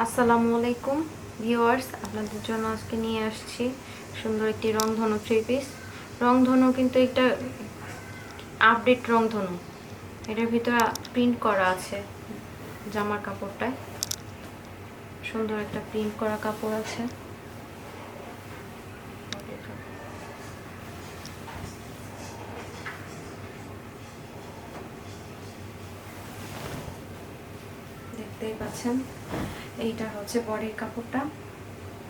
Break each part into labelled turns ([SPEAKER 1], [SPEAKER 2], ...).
[SPEAKER 1] আসসালামু আলাইকুম ভিউয়ার্স, আপনাদের জন্য আজকে নিয়ে আসছি সুন্দর একটি রংধনু থ্রি পিস। রংধনু কিন্তু একটা আপডেট রংধনু, এটার ভিতরে প্রিন্ট করা আছে। জামার কাপড়টায় সুন্দর একটা প্রিন্ট করা কাপড় আছে। দেখতেই পাচ্ছেন, এইটা হচ্ছে বডির কাপড়টা।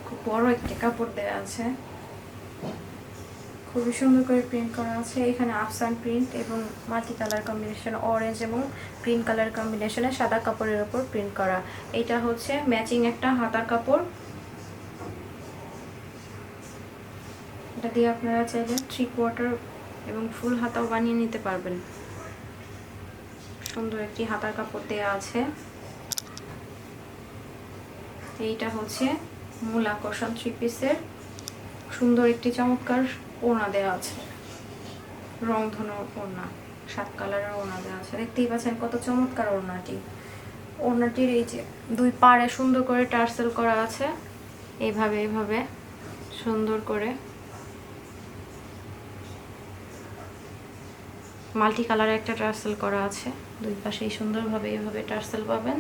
[SPEAKER 1] খুব বড় একটি কাপড় দেওয়া আছে, খুবই সুন্দর করে প্রিন্ট করা আছে। এখানে আফসান প্রিন্ট এবং মাল্টি কালার কম্বিনেশন, অরেঞ্জ এবং গ্রিন কালার কম্বিনেশনে সাদা কাপড়ের উপর প্রিন্ট করা। এটা হচ্ছে ম্যাচিং একটা হাতার কাপড়। এটা দিয়ে আপনারা চাইলে 3/4 এবং ফুল হাতাও বানিয়ে নিতে পারবেন। সুন্দর একটি হাতার কাপড় দেওয়া আছে। এইটা হচ্ছে মূল আকর্ষণ থ্রি পিসের। সুন্দর একটি চমৎকার ওড়না দেওয়া আছে, রংধনু ওড়না, 7 কালারের ওড়না দেওয়া আছে। দেখতেই পাচ্ছেন কত চমৎকার ওড়নাটি। ওড়নাটির এই যে 2 পাড়ে সুন্দর করে টার্সেল করা আছে, এইভাবে সুন্দর করে মাল্টি কালারে একটা টার্সেল করা আছে। 2 পাশেই সুন্দরভাবে এইভাবে টার্সেল পাবেন।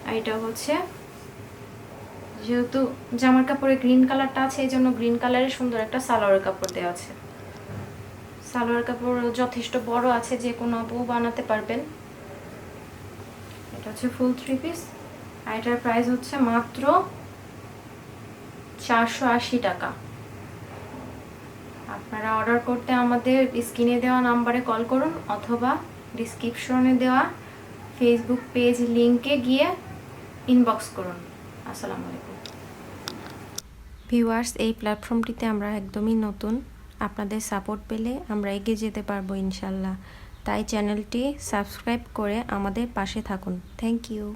[SPEAKER 1] আর এটা হচ্ছে, যেহেতু জামার কাপড়ে গ্রিন কালারটা আছে, এই জন্য গ্রিন কালারের সুন্দর একটা সালোয়ার কাপড় দেওয়া আছে। সালোয়ার কাপড় যথেষ্ট বড় আছে, যে কোনো আপু বানাতে পারবেন। এটা হচ্ছে ফুল থ্রি পিস, আর এটার প্রাইস হচ্ছে মাত্র 480 টাকা। আপনারা অর্ডার করতে আমাদের স্ক্রিনে দেওয়া নাম্বারে কল করুন, অথবা ডিসক্রিপশনে দেওয়া ফেসবুক পেজ লিংকে গিয়ে ইনবক্স করুন। আসসালামু আলাইকুম ভিউয়ার্স, এই প্ল্যাটফর্মটিতে আমরা একদমই নতুন। আপনাদের সাপোর্ট পেলে আমরা এগিয়ে যেতে পারবো ইনশাল্লাহ। তাই চ্যানেলটি সাবস্ক্রাইব করে আমাদের পাশে থাকুন। Thank you.